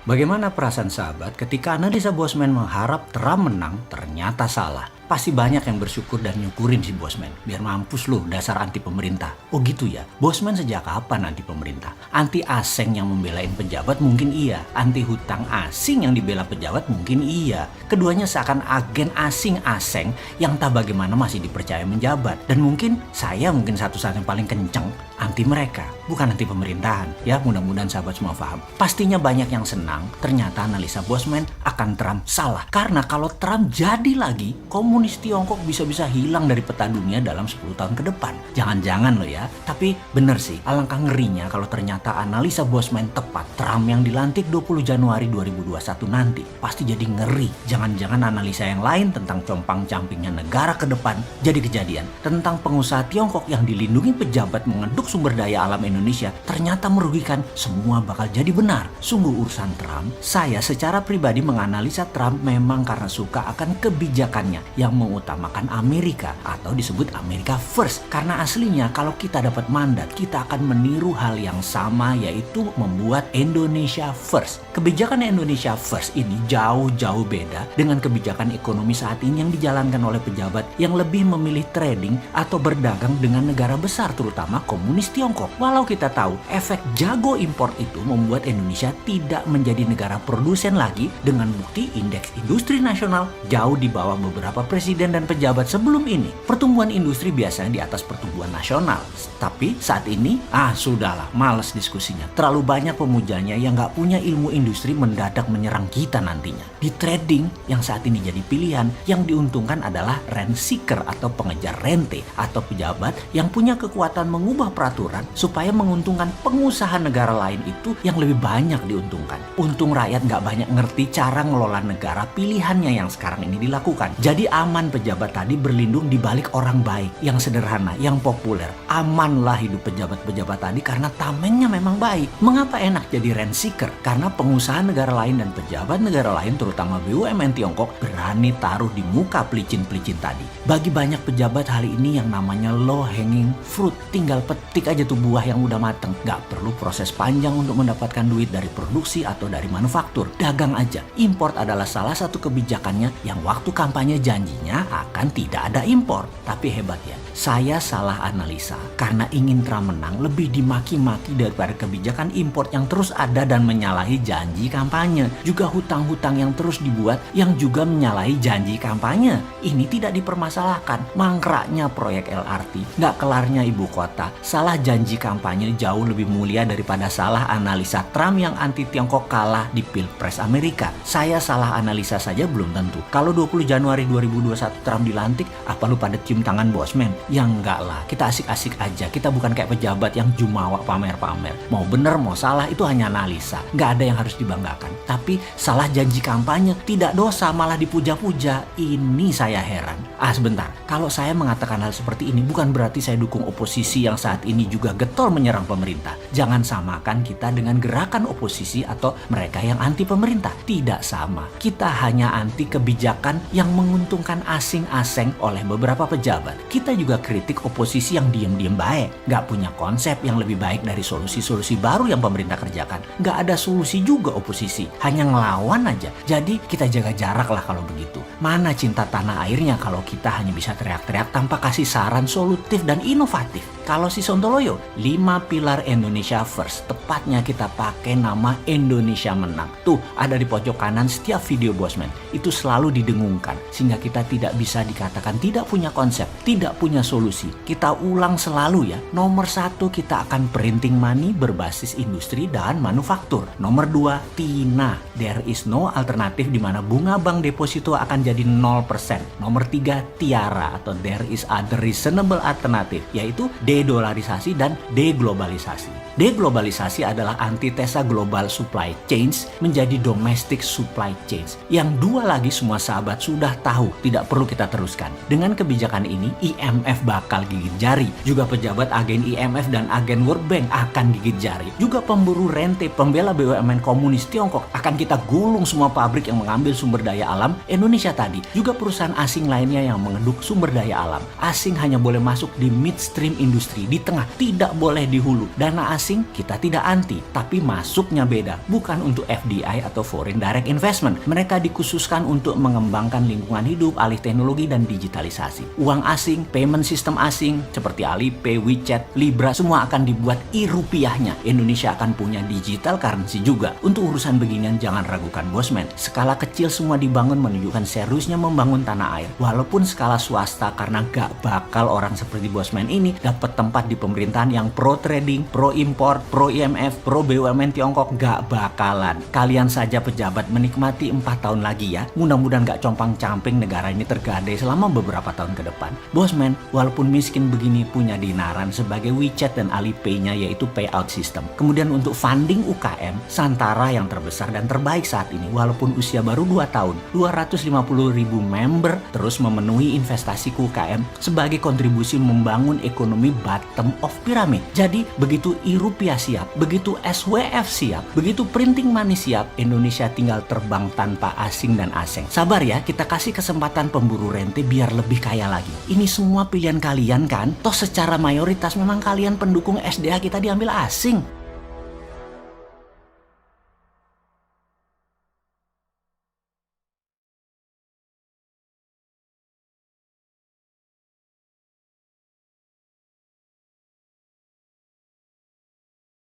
Bagaimana perasaan sahabat ketika analisa Bosman mengharap Trump menang ternyata salah? Pasti banyak yang bersyukur dan nyukurin si Bosman. Biar mampus lu dasar anti pemerintah. Oh gitu ya? Bosman sejak kapan anti pemerintah? Anti asing yang membelain pejabat mungkin iya. Anti hutang asing yang dibela pejabat mungkin iya. Keduanya seakan agen asing-asing yang tak bagaimana masih dipercaya menjabat. Dan mungkin satu-satu yang paling kenceng anti mereka. Bukan anti pemerintahan. Ya mudah-mudahan sahabat semua paham. Pastinya banyak yang senang ternyata analisa Bosman akan Trump salah. Karena kalau Trump jadi lagi, komunis Tiongkok bisa-bisa hilang dari peta dunia dalam 10 tahun ke depan. Jangan-jangan loh ya. Tapi bener sih, alangkah ngerinya kalau ternyata analisa Bosman tepat. Trump yang dilantik 20 Januari 2021 nanti pasti jadi ngeri. Jangan-jangan analisa yang lain tentang compang-campingnya negara ke depan jadi kejadian. Tentang pengusaha Tiongkok yang dilindungi pejabat mengeduk sumber daya alam Indonesia ternyata merugikan, semua bakal jadi benar. Sungguh urusan Trump, saya secara pribadi menganalisa Trump memang karena suka akan kebijakannya yang mengutamakan Amerika atau disebut Amerika First. Karena aslinya kalau kita dapat mandat, kita akan meniru hal yang sama, yaitu membuat Indonesia First. Kebijakan Indonesia First ini jauh-jauh beda dengan kebijakan ekonomi saat ini yang dijalankan oleh pejabat yang lebih memilih trading atau berdagang dengan negara besar, terutama komunis Tiongkok. Walau kita tahu efek jago impor itu membuat Indonesia tidak menjadi negara produsen lagi, dengan bukti indeks industri nasional jauh di bawah beberapa presiden dan pejabat sebelum ini. Pertumbuhan industri biasanya di atas pertumbuhan nasional. Tapi saat ini, sudahlah, males diskusinya. Terlalu banyak pemujanya yang gak punya ilmu industri mendadak menyerang kita nantinya. Di trading yang saat ini jadi pilihan, yang diuntungkan adalah rent seeker atau pengejar rente, atau pejabat yang punya kekuatan mengubah peraturan supaya menguntungkan pengusaha negara lain itu yang lebih banyak diuntungkan. Untung rakyat gak banyak ngerti cara ngelola negara pilihannya yang sekarang ini dilakukan. Jadi aman pejabat tadi berlindung di balik orang baik, yang sederhana, yang populer. Amanlah hidup pejabat-pejabat tadi karena tamengnya memang baik. Mengapa enak jadi rent seeker? Karena pengusaha negara lain dan pejabat negara lain, terutama BUMN Tiongkok, berani taruh di muka pelicin-pelicin tadi. Bagi banyak pejabat hari ini yang namanya low hanging fruit. Tinggal petik aja tuh buah yang udah mateng. Gak perlu proses panjang untuk mendapatkan duit dari produksi atau dari manufaktur. Dagang aja. Import adalah salah satu kebijakannya yang waktu kampanye janjinya akan tidak ada impor. Tapi hebat ya, saya salah analisa. Karena ingin Trump menang, lebih dimaki-maki daripada kebijakan import yang terus ada dan menyalahi janji kampanye. Juga hutang-hutang yang terus dibuat yang juga menyalahi janji kampanye. Ini tidak dipermasalahkan. Mangkraknya proyek LRT, gak kelarnya ibu kota. Salah janji kampanye jauh lebih mulia daripada salah analisa Trump yang anti Tiongkok kalah di Pilpres Amerika. Saya salah analisa saja belum tentu. Kalau 20 Januari 2021 Trump dilantik, apa lu pada cium tangan Bosman? Ya enggak lah, kita asik-asik aja. Kita bukan kayak pejabat yang jumawa pamer-pamer. Mau bener mau salah itu hanya analisa. Gak ada yang harus dibanggakan. Tapi salah janji kampanye tidak dosa, malah dipuja-puja. Ini saya heran. Sebentar, kalau saya mengatakan hal seperti ini bukan berarti saya dukung oposisi yang saat ini juga getol menyerang pemerintah. Jangan samakan kita dengan gerakan oposisi atau mereka yang anti pemerintah. Tidak sama. Kita hanya anti kebijakan yang menguntungkan asing-asing oleh beberapa pejabat. Kita juga kritik oposisi yang diem-diem baik. Gak punya konsep yang lebih baik dari solusi-solusi baru yang pemerintah kerjakan. Gak ada solusi juga oposisi. Hanya ngelawan aja. Jadi kita jaga jarak lah kalau begitu. Mana cinta tanah airnya kalau kita hanya bisa teriak-teriak tanpa kasih saran solutif dan inovatif. Kalau si Sontoloyo, 5 pilar Indonesia First. Tepatnya kita pakai nama Indonesia Menang. Tuh, ada di pojok kanan setiap video Bosman. Itu selalu didengungkan. Sehingga kita tidak bisa dikatakan tidak punya konsep, tidak punya solusi. Kita ulang selalu ya. Nomor 1, kita akan printing money berbasis industri dan manufaktur. Nomor 2, TINA. There is no alternative di mana bunga bank deposito akan jadi 0%. Nomor 3, TIARA atau there is other reasonable alternative, yaitu dedolarisasi dan deglobalisasi. Deglobalisasi adalah antitesa global supply chains menjadi domestic supply chains. Yang dua lagi semua sahabat sudah tahu, tidak perlu kita teruskan. Dengan kebijakan ini, IMF IMF bakal gigit jari. Juga pejabat agen IMF dan agen World Bank akan gigit jari. Juga pemburu rente, pembela BUMN komunis Tiongkok akan kita gulung semua pabrik yang mengambil sumber daya alam Indonesia tadi. Juga perusahaan asing lainnya yang mengeduk sumber daya alam. Asing hanya boleh masuk di midstream industri, di tengah, tidak boleh di hulu. Dana asing kita tidak anti, tapi masuknya beda. Bukan untuk FDI atau Foreign Direct Investment. Mereka dikhususkan untuk mengembangkan lingkungan hidup, alih teknologi, dan digitalisasi. Uang asing, payment system asing, seperti Alipay, WeChat, Libra, semua akan dibuat e-rupiahnya. Indonesia akan punya digital currency juga. Untuk urusan beginian jangan ragukan bosman. Skala kecil semua dibangun menunjukkan seriusnya membangun tanah air. Walaupun skala swasta, karena gak bakal orang seperti bosman ini dapat tempat di pemerintahan yang pro trading, pro import, pro IMF, pro BUMN Tiongkok, gak bakalan. Kalian saja pejabat menikmati 4 tahun lagi ya. Mudah-mudahan gak compang-camping negara ini tergadai selama beberapa tahun ke depan. Bosman, walaupun miskin begini punya dinaran sebagai WeChat dan Alipay-nya yaitu payout system. Kemudian untuk funding UKM, Santara yang terbesar dan terbaik saat ini walaupun usia baru 2 tahun, 250.000 member terus memenuhi investasi ke UKM sebagai kontribusi membangun ekonomi bottom of pyramid. Jadi begitu e-rupiah siap, begitu SWF siap, begitu printing money siap, Indonesia tinggal terbang tanpa asing dan asing. Sabar ya, kita kasih kesempatan pemburu rente biar lebih kaya lagi. Ini semua pilihan kalian kan? Toh secara mayoritas memang kalian pendukung SDA kita diambil asing.